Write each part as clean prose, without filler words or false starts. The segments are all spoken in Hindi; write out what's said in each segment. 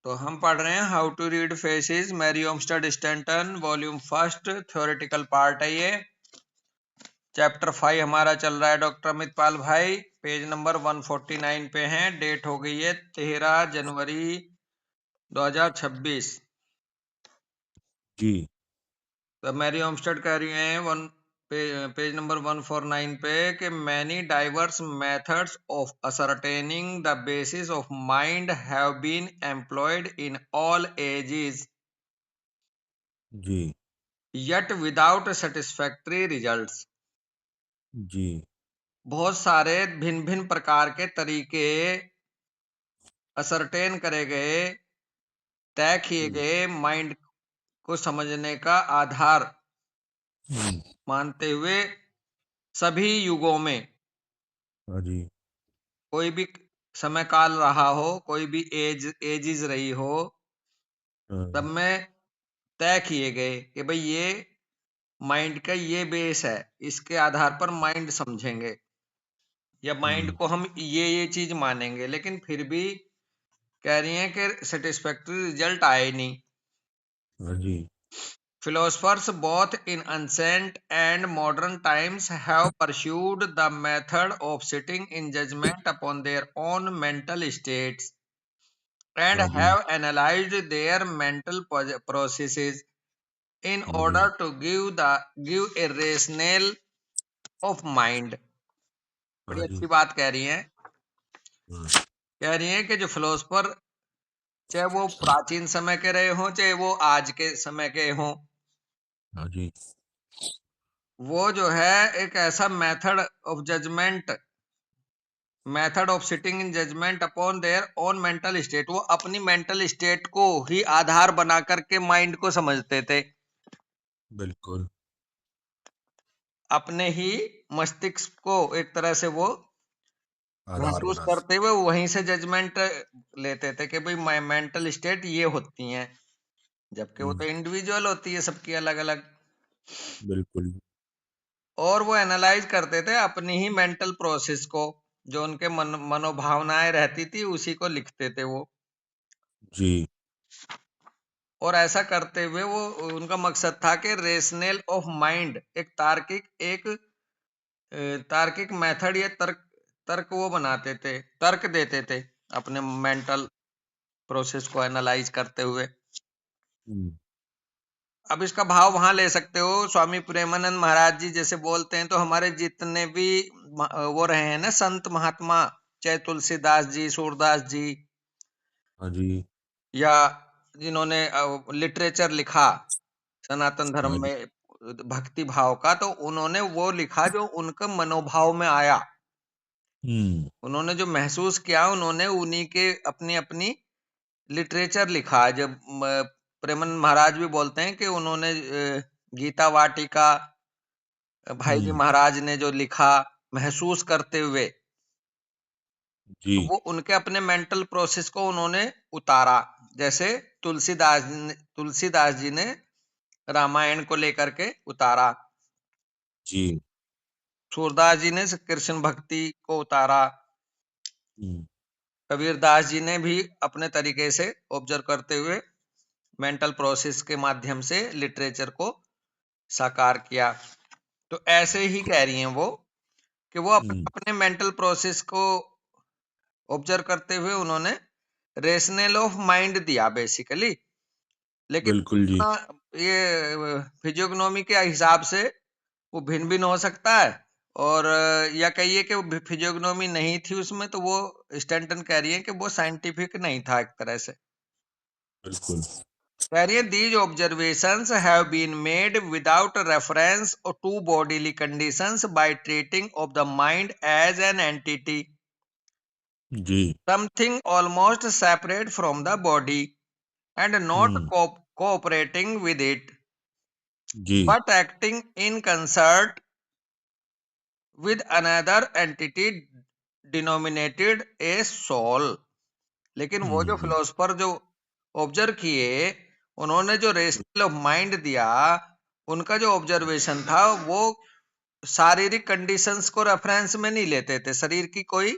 तो हम पढ़ रहे हैं how to read faces, Mary Olmsted Stanton, volume first, theoretical part है ये। चैप्टर 5 हमारा चल रहा है डॉक्टर अमित पाल भाई। पेज नंबर 149 पे हैं। डेट हो गई है 13 जनवरी 2026। जी तो मैरी-ओमस्टेड कह रही हैं पेज नंबर 149 पे कि many diverse methods of ascertaining the basis of mind have been employed in all ages जी yet without satisfactory results। जी बहुत सारे भिन्न भिन्न प्रकार के तरीके असरटेन करे गए, तय किए जी गए माइंड को समझने का आधार हम्म, मानते हुए सभी युगों में हाँ जी कोई भी समय काल रहा हो, कोई भी एजिज रही हो, सब हाँ, में तय किए गए कि भाई ये माइंड का ये बेस है, इसके आधार पर माइंड समझेंगे या माइंड हम्म, को हम ये चीज मानेंगे। लेकिन फिर भी कह रही हैं कि सेटिस्फैक्टरी रिजल्ट आए नहीं। हाँ जी Philosophers both in ancient and modern times have pursued the method of sitting in judgment upon their own mental states and हाँ जी have analyzed their mental processes in हाँ जी order to give a rationale of mind। बड़ी हाँ जी अच्छी बात कह रही हैं। हाँ कह रही हैं कि जो फिलोसफर, चाहे वो प्राचीन समय के रहे हों, चाहे वो आज के समय के हों, हाँ जी वो जो है एक ऐसा method of sitting in judgement upon their own mental state, वो अपनी मेंटल स्टेट को ही आधार बना करके माइंड को समझते थे। बिल्कुल अपने ही मस्तिष्क को एक तरह से वो आधार महसूस बना करते हुए वहीं से जजमेंट लेते थे कि भाई मेंटल स्टेट ये होती हैं, जबकि वो तो इंडिविजुअल होती है सबकी अलग अलग। बिल्कुल और वो एनालाइज करते थे अपनी ही मेंटल प्रोसेस को, जो उनके मनोभावनाएं रहती थी उसी को लिखते थे वो। जी और ऐसा करते हुए वो उनका मकसद था कि रेशनल ऑफ माइंड, तार्किक मेथड या तर्क तर्क वो बनाते थे, तर्क देते थे अपने मेंटल प्रोसेस को एनालाइज करते हुए। हम्म, अब इसका भाव वहां ले सकते हो, स्वामी प्रेमानंद महाराज जी जैसे बोलते हैं, तो हमारे जितने भी वो रहे हैं ना संत महात्मा, चाहे तुलसीदास जी, सूरदास जी, हाँ जी या जिन्होंने लिटरेचर लिखा सनातन धर्म हाँ जी में भक्ति भाव का, तो उन्होंने वो लिखा जो उनके मनोभाव में आया, हम्म उन्होंने जो महसूस किया, उन्होंने उन्हीं के अपनी अपनी लिटरेचर लिखा। जब प्रेमन महाराज भी बोलते हैं कि उन्होंने गीता वाटिका भाई जी हम्म, महाराज ने जो लिखा महसूस करते हुए, जी तो वो उनके अपने मेंटल प्रोसेस को उन्होंने उतारा। जैसे तुलसीदास जी ने रामायण को लेकर के उतारा, जी सूरदास जी ने कृष्ण भक्ति को उतारा, हम्म, कबीरदास जी ने भी अपने तरीके से ऑब्जर्व करते हुए मेंटल प्रोसेस के माध्यम से लिटरेचर को साकार किया। तो ऐसे ही कह रही हैं वो कि वो हम्म, अपने मेंटल प्रोसेस को ऑब्जर्व करते हुए उन्होंने रेशनल ऑफ माइंड दिया बेसिकली। लेकिन बिल्कुल जी ये फिजियोग्नोमी के हिसाब से वो भिन्न भिन्न हो सकता है। और या कहिए कि वो फिजियोग्नोमी नहीं थी उसमें, तो वो स्टैंटन कह रही है कि वो साइंटिफिक नहीं था एक तरह से। बिल्कुल कह रही है these observations have been made without reference to bodily conditions by treating of the mind as an entity, जी something almost separate from the body and not hmm cooperating with it, जी but acting in concert with another entity denominated a soul। लेकिन वो जो हम्म फिलोसफर जो ऑब्जर्व किए, उन्होंने जो रेशनल ऑफ माइंड दिया, उनका जो ऑब्जर्वेशन था वो शारीरिक कंडीशंस को रेफरेंस में नहीं लेते थे, शरीर की कोई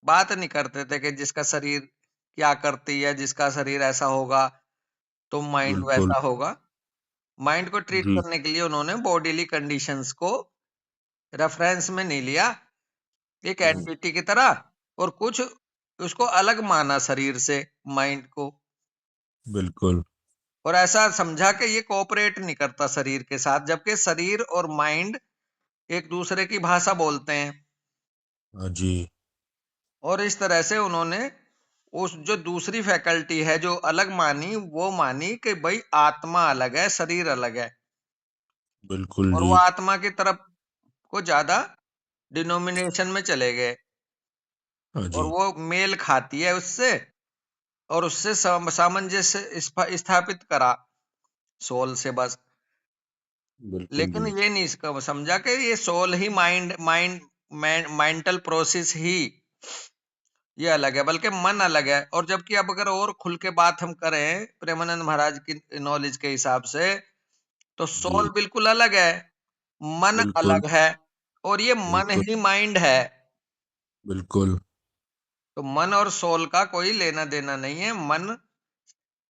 बात नहीं करते थे कि जिसका शरीर क्या करती है, जिसका शरीर ऐसा होगा तो माइंड बिल्कुल। वैसा होगा। माइंड को ट्रीट जी। करने के लिए उन्होंने बॉडीली कंडीशंस को रेफरेंस में नहीं लिया एक हम्म, एंटिटी की तरह, और कुछ उसको अलग माना शरीर से, माइंड को, बिल्कुल। और ऐसा समझा कि ये कोऑपरेट नहीं करता शरीर के साथ, जबकि शरीर और माइंड एक दूसरे की भाषा बोलते हैं। हाँ जी। और इस तरह से उन्होंने उस जो दूसरी फैकल्टी है जो अलग मानी, वो मानी कि भाई आत्मा अलग है, शरीर अलग है, बिल्कुल और वो जी। आत्मा की तरफ को ज्यादा डिनोमिनेशन में चले गए, हाँ और जी। वो मेल खाती है उससे, और उससे सामंजस्य स्थापित करा सोल से बस। बिल्कुल लेकिन जी। ये नहीं समझा कि ये सोल ही माइंड माइंड मेंटल प्रोसेस ही ये अलग है, बल्कि मन अलग है। और जबकि अब अगर और खुल के बात हम करें प्रेमानंद महाराज की नॉलेज के हिसाब से, तो सोल जी। बिल्कुल अलग है, मन बिल्कुल। अलग है, और ये मन बिल्कुल। ही माइंड है। बिल्कुल। तो मन और सोल का कोई लेना देना नहीं है। मन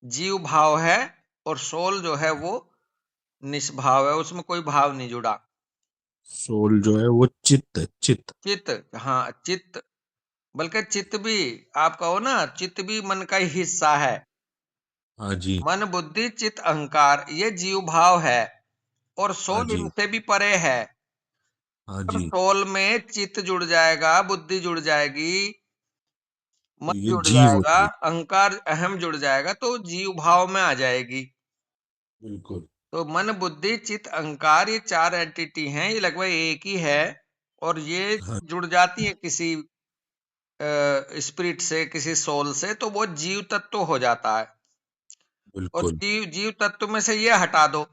जीव भाव है, और सोल जो है वो निष्भाव है, उसमें कोई भाव नहीं जुड़ा। सोल जो है वो चित्त है, चित्त। चित्त, हाँ चित्त, बल्कि चित्त भी, आप कहो ना, चित्त भी मन का ही हिस्सा है। हाँ जी। मन बुद्धि चित्त अहंकार ये जीव भाव है, और हाँ सोल जी। इनसे भी परे है। हाँ पर जी। सोल में चित्त जुड़ जाएगा, बुद्धि जुड़ जाएगी, मन तो ये जुड़ जीव जाएगा, होते हैं। अहंकार अहम जुड़ जाएगा, तो जीव भाव में आ जाएगी। बिल्कुल। तो मन बुद्धि चित्त अहंकार ये चार एंटिटी हैं, ये लगभग एक ही है, और ये हाँ। जुड़ जाती है किसी स्पिरिट से, किसी सोल से, तो वो जीव तत्व हो जाता है। और बिल्कुल। जीव जीव तत्व में से ये हटा दो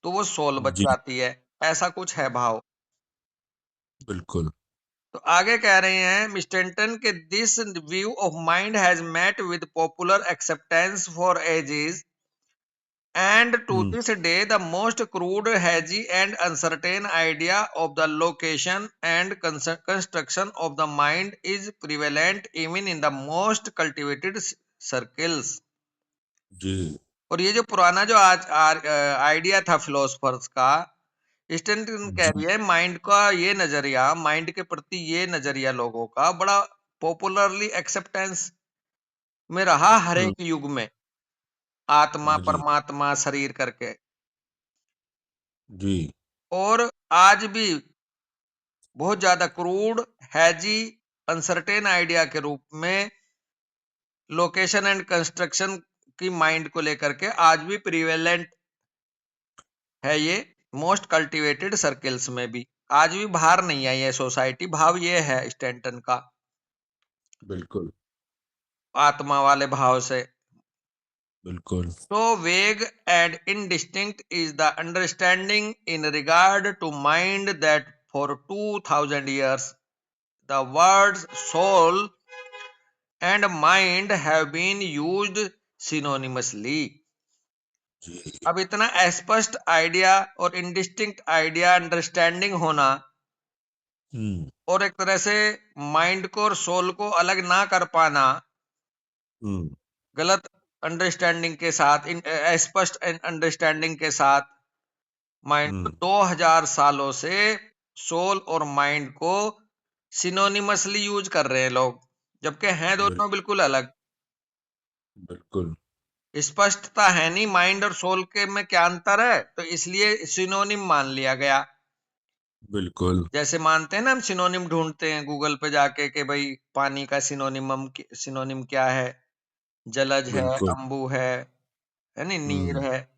तो वो सोल बच जी। जाती है। ऐसा कुछ है भाव। बिल्कुल। तो आगे कह रहे हैं स्टेंटन के this view of mind has met with popular acceptance for ages, and to hmm. this day the most crude, hazy and uncertain idea of the location and construction of the mind is prevalent even in the most cultivated circles। जी। और ये जो पुराना जो आज आइडिया था फिलोसफर्स का, स्टेंटन कह जी। रही है माइंड का ये नजरिया, माइंड के प्रति ये नजरिया लोगों का बड़ा पॉपुलरली एक्सेप्टेंस में रहा हर हम्म। एक युग में, आत्मा हाँ जी। परमात्मा शरीर करके। जी। और आज भी बहुत ज्यादा क्रूड, हैजी, अनसर्टेन आइडिया के रूप में लोकेशन एंड कंस्ट्रक्शन की माइंड को लेकर के आज भी प्रिवेलेंट है ये मोस्ट कल्टीवेटेड सर्कल्स में भी। आज भी बाहर नहीं आई है सोसाइटी, भाव ये है स्टैंटन का, बिल्कुल। आत्मा वाले भाव से। बिल्कुल। So vague and indistinct is the understanding in regard to mind that for 2000 years the words soul and mind have been used synonymously। जी। अब इतना स्पष्ट आइडिया और इंडिस्टिंक्ट आइडिया अंडरस्टैंडिंग होना, हम्म। और एक तरह से माइंड को और सोल को अलग ना कर पाना, हम्म। गलत अंडरस्टैंडिंग के साथ, स्पष्ट अंडरस्टैंडिंग के साथ, माइंड को हम्म। 2000 सालों से सोल और माइंड को सिनोनिमसली यूज कर रहे हैं लोग, जबकि हैं बिल, दोनों बिल्कुल अलग। बिल्कुल। स्पष्टता है नहीं माइंड और सोल के में क्या अंतर है, तो इसलिए सिनोनिम मान लिया गया। बिल्कुल। जैसे मानते हैं ना हम, सिनोनिम ढूंढते हैं गूगल पे जाके कि भाई पानी का सिनोनिम क्या है, जलज है, बिल्कुल। अंबु है नहीं, नीर हम्म। है।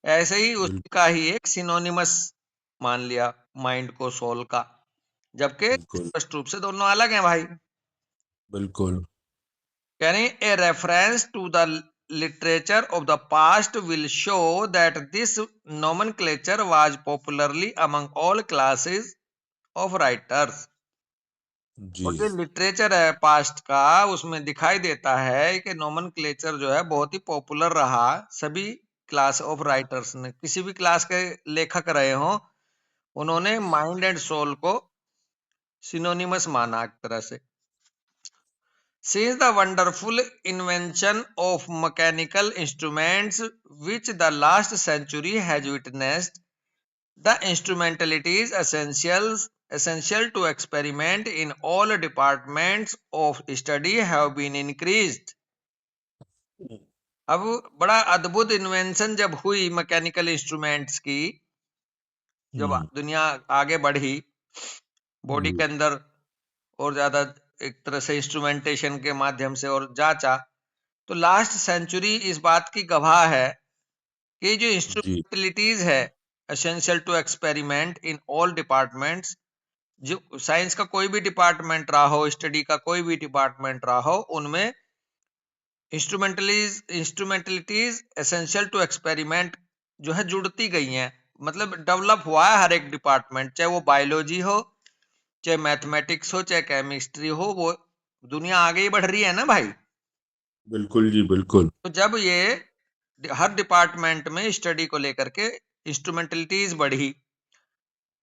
ऐसे ही बिल, उसका ही एक सिनोनिमस मान लिया माइंड को सोल का, जबकि बिल्कुल। स्पष्ट रूप से दोनों अलग हैं भाई। बिल्कुल। कह रहे हैं a reference to the literature of the past will show that this nomenclature was popularly among all classes of writers। जी। और जो लिटरेचर है पास्ट का, उसमें दिखाई देता है कि नोमेनक्लेचर जो है बहुत ही पॉपुलर रहा सभी क्लास ऑफ राइटर्स ने, किसी भी क्लास के लेखक रहे हो, उन्होंने माइंड एंड सोल को सिनोनिमस माना एक तरह से। Since the wonderful invention of mechanical instruments which the last century has witnessed, the instrumentality is essential to experiment in all departments of study have been increased. अब बड़ा अद्भुत इन्वेंशन जब हुई मैकेनिकल इंस्ट्रूमेंट्स की, जब दुनिया आगे बढ़ी बॉडी के अंदर और ज्यादा एक तरह से इंस्ट्रूमेंटेशन के माध्यम से और जांचा, तो लास्ट सेंचुरी इस बात की गवाह है कि जो जी इंस्ट्रूमेंटलिटीज है essential to experiment in all departments, जो साइंस का कोई भी डिपार्टमेंट रहा हो, स्टडी का कोई भी डिपार्टमेंट रहा हो, उनमें इंस्ट्रूमेंटलिटीज एसेंशियल टू एक्सपेरिमेंट जो है जुड़ती गई हैं, मतलब डेवलप हुआ है हर एक डिपार्टमेंट, चाहे वो बायोलॉजी हो, चाहे मैथमेटिक्स हो, चाहे केमिस्ट्री हो, वो दुनिया आगे ही बढ़ रही है ना भाई। बिल्कुल जी बिल्कुल। तो जब ये हर डिपार्टमेंट में स्टडी को लेकर के इंस्ट्रूमेंटलिटीज बढ़ी,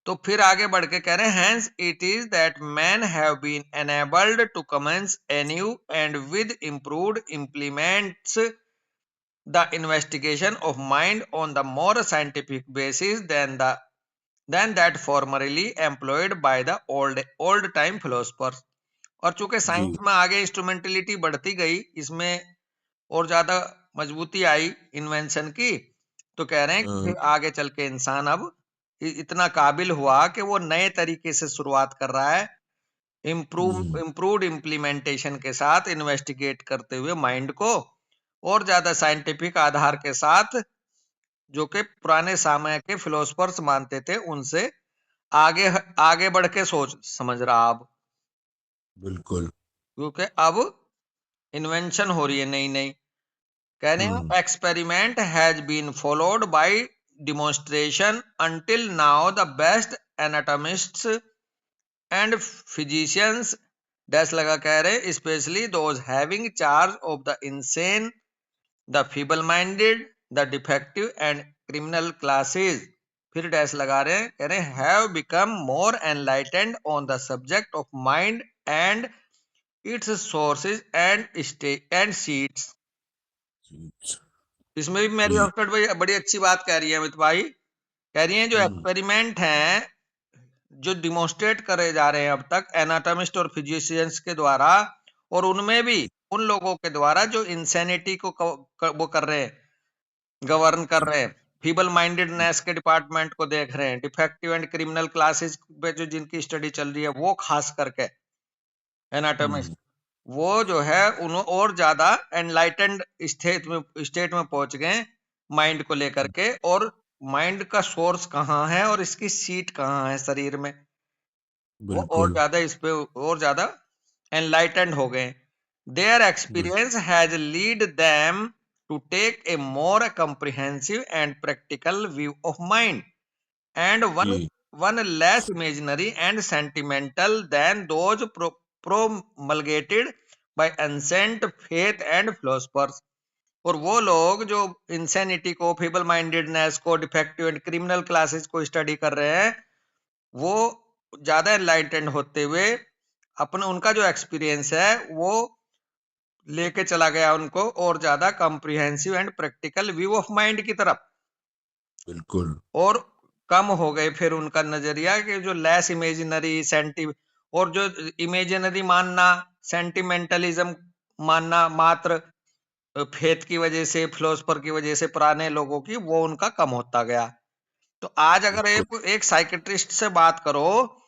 तो फिर आगे बढ़ के कह रहे हैं hence it is that men have been enabled to commence anew and with improved implements the investigation of mind on the more scientific basis than that formerly employed by the old time philosophers. और चूंकि जी साइंस में आगे इंस्ट्रूमेंटलिटी बढ़ती गई, इसमें और ज्यादा मजबूती आई इन्वेंशन की, तो कह रहे हैं कि फिर आगे चल के इंसान अब इतना काबिल हुआ कि वो नए तरीके से शुरुआत कर रहा है, इम्प्रूव्ड इम्प्लीमेंटेशन के साथ इन्वेस्टिगेट करते हुए माइंड को, और ज्यादा साइंटिफिक आधार के साथ, जो कि पुराने समय के फिलोसफर्स मानते थे, उनसे आगे आगे बढ़ के सोच समझ रहा अब, बिल्कुल। क्योंकि अब इन्वेंशन हो रही है नई नई। कहने experiment has been followed by demonstration until now the best anatomists and physicians dash लगा कह रहे especially those having charge of the insane, the feeble minded, the defective and criminal classes, फिर डैश लगा रहे हैं, कह रहे have become more enlightened on the subject of mind and its sources and seats. इसमें भी मेरी जी ऑक्सफोर्ड भाई बड़ी अच्छी बात कह रही है अमित भाई, कह रही हैं जो एक्सपेरिमेंट हैं जो डिमोन्स्ट्रेट करे जा रहे हैं अब तक एनाटॉमिस्ट और फिजिशियंस के द्वारा, और उनमें भी उन लोगों के द्वारा जो इंसैनिटी को वो कर रहे हैं, गवर्न कर रहे हैं, फीबल माइंडेडनेस के डिपार्टमेंट को देख रहे हैं, डिफेक्टिव एंड क्रिमिनल क्लासेस पे जो जिनकी स्टडी चल रही है, वो खास करके एनाटॉमिस्ट, वो जो है उन और ज्यादा एनलाइटेंड स्टेट में पहुंच गए माइंड को लेकर के, और माइंड का सोर्स कहाँ है और इसकी सीट कहाँ है शरीर में, वो और बिल्कुल ज्यादा इस पे और ज्यादा एनलाइटेंड हो गए। Their experience has lead them to take a more comprehensive and practical view of mind and जी one less imaginary and sentimental than those promulgated by ancient faith and philosophers। और वो लोग जो इंसेनिटी को, फीबल माइंडेडनेस को, डिफेक्टिव एंड क्रिमिनल क्लासेस को स्टडी कर रहे हैं, वो ज्यादा एनलाइटेंड होते हुए अपना उनका जो एक्सपीरियंस है वो लेके चला गया उनको और ज्यादा comprehensive and practical view of mind की तरफ, बिल्कुल। और कम हो गए फिर उनका नजरिया कि जो लेस इमेजिनरी सेंटी, और जो इमेजिनरी मानना, सेंटिमेंटलिज्म मानना मात्र फेथ की वजह से, फिलोसफर की वजह से पुराने लोगों की, वो उनका कम होता गया। तो आज अगर बिल्कुल एक साइकेट्रिस्ट से बात करो,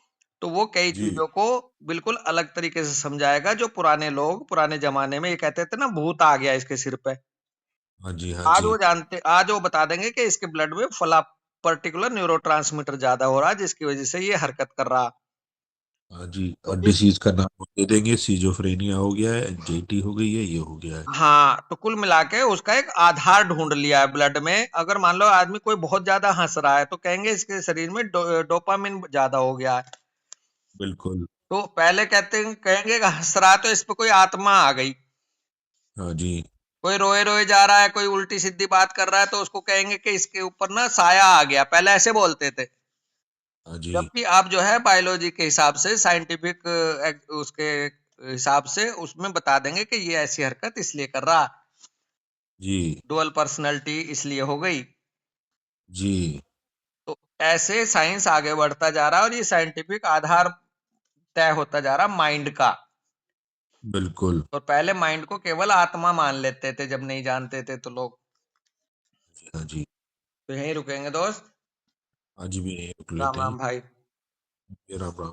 तो वो कई जी। चीजों को बिल्कुल अलग तरीके से समझाएगा, जो पुराने लोग पुराने जमाने में ये कहते थे ना भूत आ गया इसके सिर पे, हाँ जी हाँ जी। आज वो बता देंगे कि इसके ब्लड में फला पर्टिकुलर न्यूरोट्रांसमीटर ज्यादा हो रहा है जिसकी वजह से ये हरकत कर रहा। हाँ जी, तो और इस डिसीज का नाम दे देंगे, सीजोफ्रेनिया हो गया है, एंजाइटी हो गई है, ये हो गया है। हाँ, तो कुल मिला के उसका एक आधार ढूंढ लिया है ब्लड में। अगर मान लो आदमी कोई बहुत ज्यादा हंस रहा है, तो कहेंगे इसके शरीर में डोपामिन ज्यादा हो गया है। बिल्कुल। तो पहले कहेंगे कि हंस रहा है तो इस पे कोई आत्मा आ गई। हाँ जी कोई रोए रोए जा रहा है, कोई उल्टी सीधी बात कर रहा है, तो उसको कहेंगे कि इसके ऊपर ना साया आ गया, पहले ऐसे बोलते थे। हाँ जी। जबकि अब जो है बायोलॉजी के हिसाब से, साइंटिफिक उसके हिसाब से उसमें बता देंगे कि ये ऐसी हरकत इसलिए कर रहा, जी डुअल पर्सनैलिटी इसलिए हो गई। जी तो ऐसे साइंस आगे बढ़ता जा रहा है और ये साइंटिफिक आधार तय होता जा रहा माइंड का। बिल्कुल। और पहले माइंड को केवल आत्मा मान लेते थे जब नहीं जानते थे तो लोग। जी हाँ जी। तो यहीं रुकेंगे दोस्त। आज भी यहीं रुक राम लेते हैं। राम भाई। राम राम।